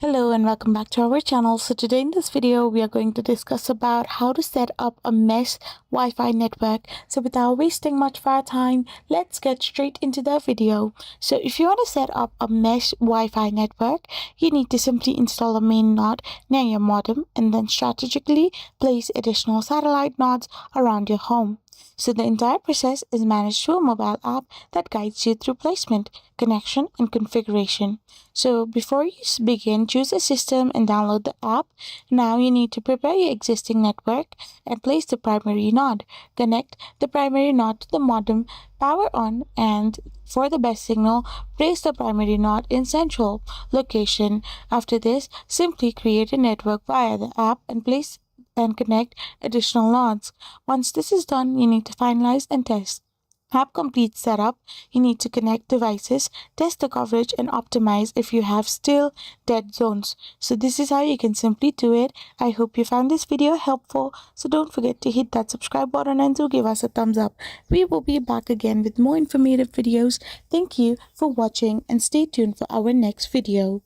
Hello and welcome back to our channel. So today in this video we are going to discuss about how to set up a mesh Wi-Fi network. So without wasting much of our time, let's get straight into the video. So if you want to set up a mesh Wi-Fi network, you need to simply install a main node near your modem and then strategically place additional satellite nodes around your home. So the entire process is managed through a mobile app that guides you through placement, connection, and configuration. So before you begin, choose a system and download the app. Now you need to prepare your existing network and place the primary node. Connect the primary node to the modem, power on, and for the best signal, place the primary node in central location. After this, simply create a network via the app and place and connect additional nodes. Once this is done, you need to finalize and test. App complete setup, you need to connect devices, test the coverage, and optimize if you have still dead zones. So this is how you can simply do it. I hope you found this video helpful. So don't forget to hit that subscribe button and to give us a thumbs up. We will be back again with more informative videos. Thank you for watching and stay tuned for our next video.